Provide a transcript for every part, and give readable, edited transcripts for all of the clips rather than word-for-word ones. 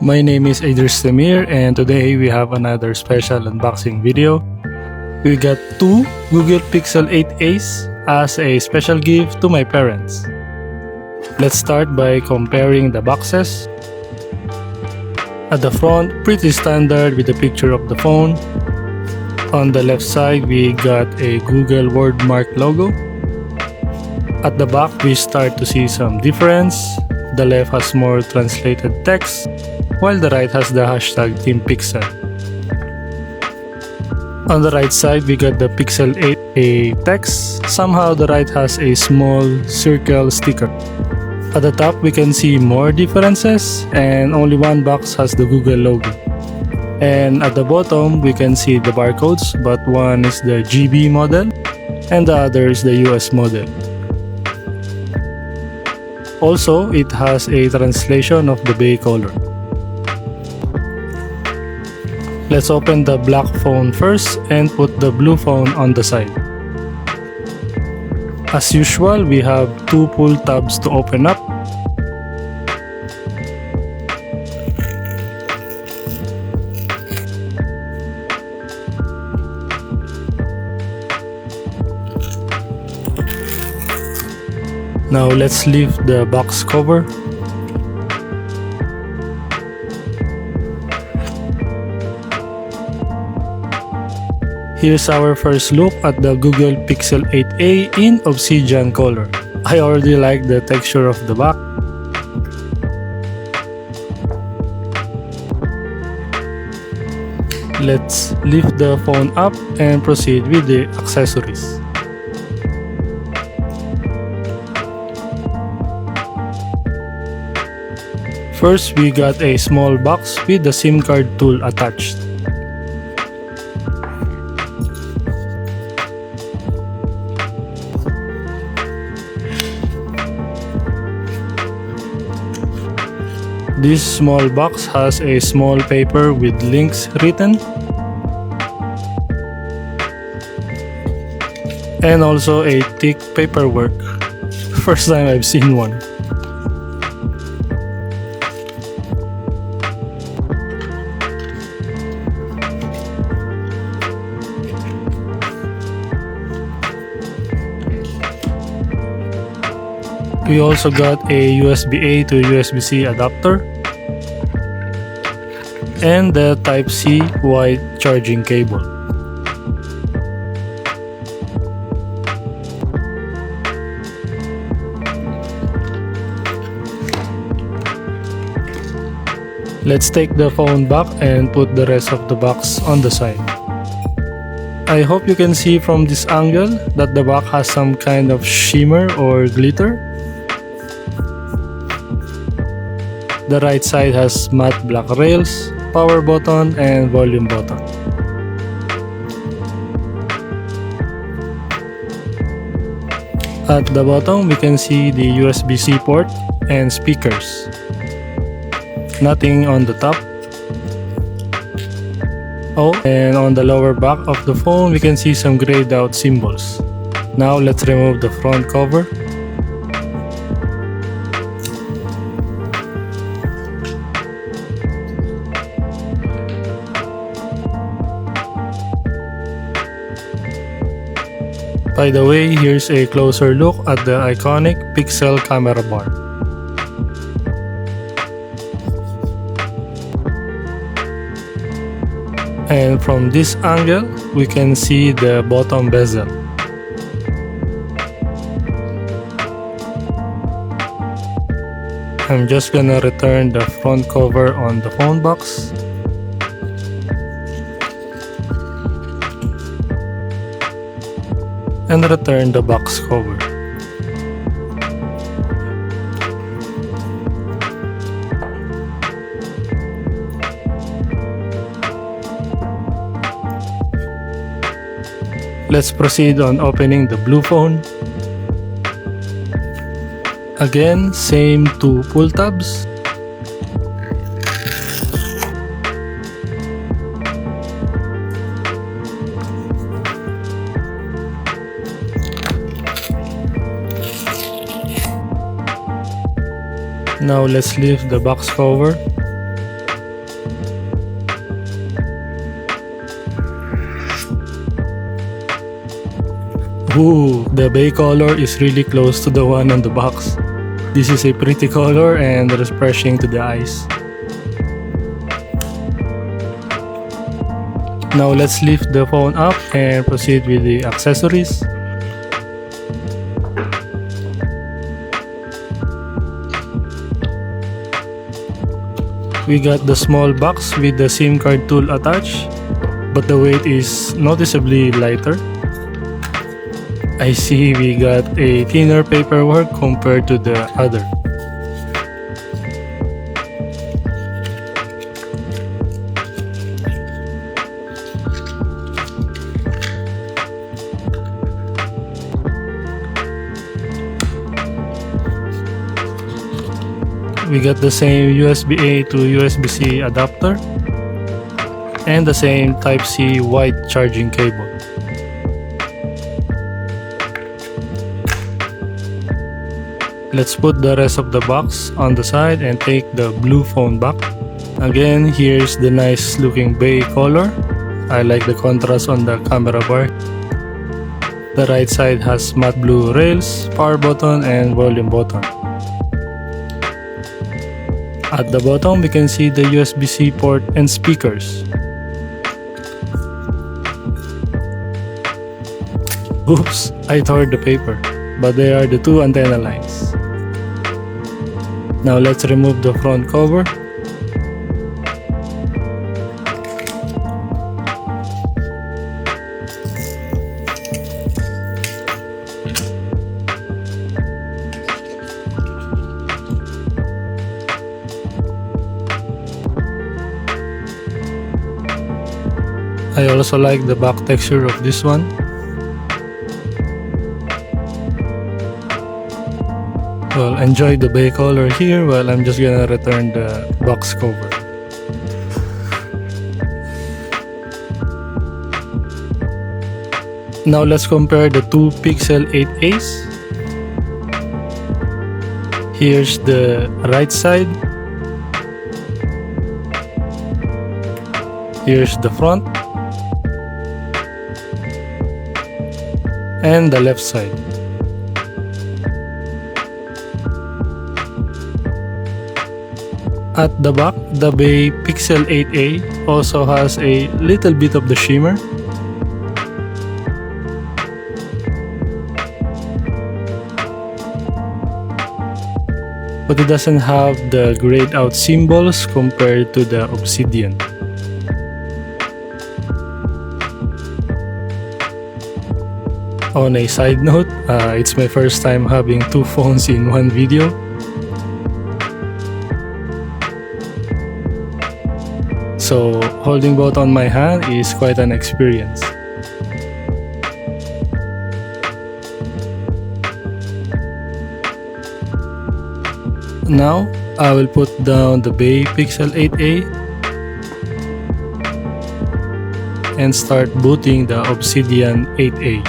My name is Idris Samir and today we have another special unboxing video. We got two Google Pixel 8As as a special gift to my parents. Let's start by comparing the boxes. At the front, pretty standard with a picture of the phone. On the left side, we got a Google Wordmark logo. At the back, we start to see some difference. The left has more translated text, while the right has the hashtag Team Pixel. On the right side, we got the Pixel 8a text. Somehow the right has a small circle sticker. At the top, we can see more differences and only one box has the Google logo. And at the bottom, we can see the barcodes, but one is the GB model and the other is the US model. Also, it has a translation of the bay color. Let's open the black phone first and put the blue phone on the side. As usual, we have two pull tabs to open up. Now let's lift the box cover. Here's our first look at the Google Pixel 8a in Obsidian color. I already like the texture of the back. Let's lift the phone up and proceed with the accessories. First, we got a small box with the SIM card tool attached. This small box has a small paper with links written and also a thick paperwork. First time I've seen one. We also got a USB-A to USB-C adapter and the Type-C white charging cable. Let's take the phone back and put the rest of the box on the side. I hope you can see from this angle that the back has some kind of shimmer or glitter. The right side has matte black rails, power button, and volume button. At the bottom, we can see the USB-C port and speakers. Nothing on the top. Oh, and on the lower back of the phone, we can see some grayed out symbols. Now let's remove the front cover. By the way, here's a closer look at the iconic Pixel camera bar. And from this angle, we can see the bottom bezel. I'm just gonna return the front cover on the phone box. And return the box cover. Let's proceed on opening the blue phone. Again, same two pull tabs. Now let's lift the box cover. Ooh, the bay color is really close to the one on the box. This is a pretty color and refreshing to the eyes. Now let's lift the phone up and proceed with the accessories. We got the small box with the SIM card tool attached, but the weight is noticeably lighter. I see we got a thinner paperwork compared to the other. We got the same USB-A to USB-C adapter and the same Type-C white charging cable. Let's put the rest of the box on the side and take the blue phone back. Again, here's the nice looking bay color. I like the contrast on the camera bar. The right side has matte blue rails, power button and volume button. At the bottom, we can see the USB-C port and speakers. Oops, I tore the paper, but they are the two antenna lines. Now let's remove the front cover. I also like the back texture of this one. Well, enjoy the bay color here while I'm just gonna return the box cover. Now let's compare the two Pixel 8As. Here's the right side. Here's the front. And the left side. At the back, the Bay Pixel 8A also has a little bit of the shimmer. But it doesn't have the grayed out symbols compared to the Obsidian. On a side note, it's my first time having two phones in one video. So holding both on my hand is quite an experience. Now, I will put down the Bay Pixel 8A and start booting the Obsidian 8A.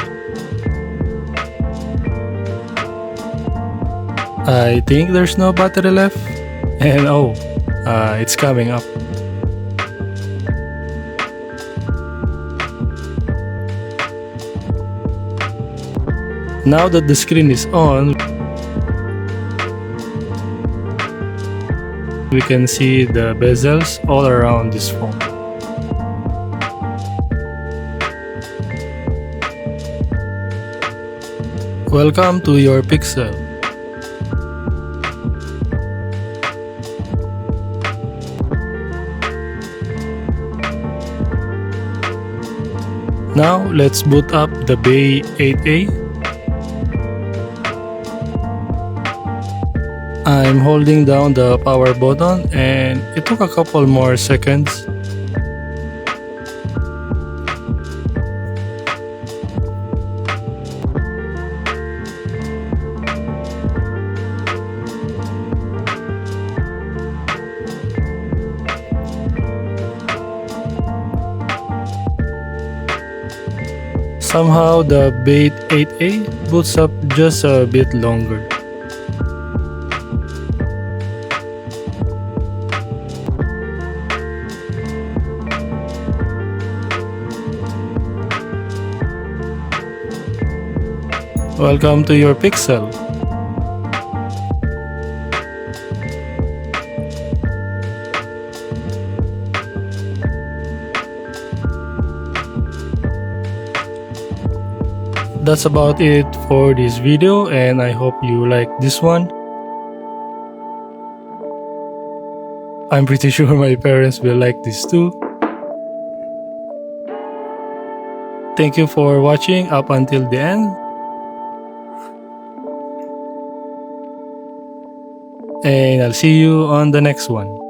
I think there's no battery left, and oh, it's coming up. Now that the screen is on, we can see the bezels all around this phone. Welcome to your Pixel. Now let's boot up the Bay 8A. I'm holding down the power button and it took a couple more seconds. Somehow the Bay 8A boots up just a bit longer. Welcome to your Pixel. That's about it for this video, and I hope you like this one. I'm pretty sure my parents will like this too. Thank you for watching up until the end. And I'll see you on the next one.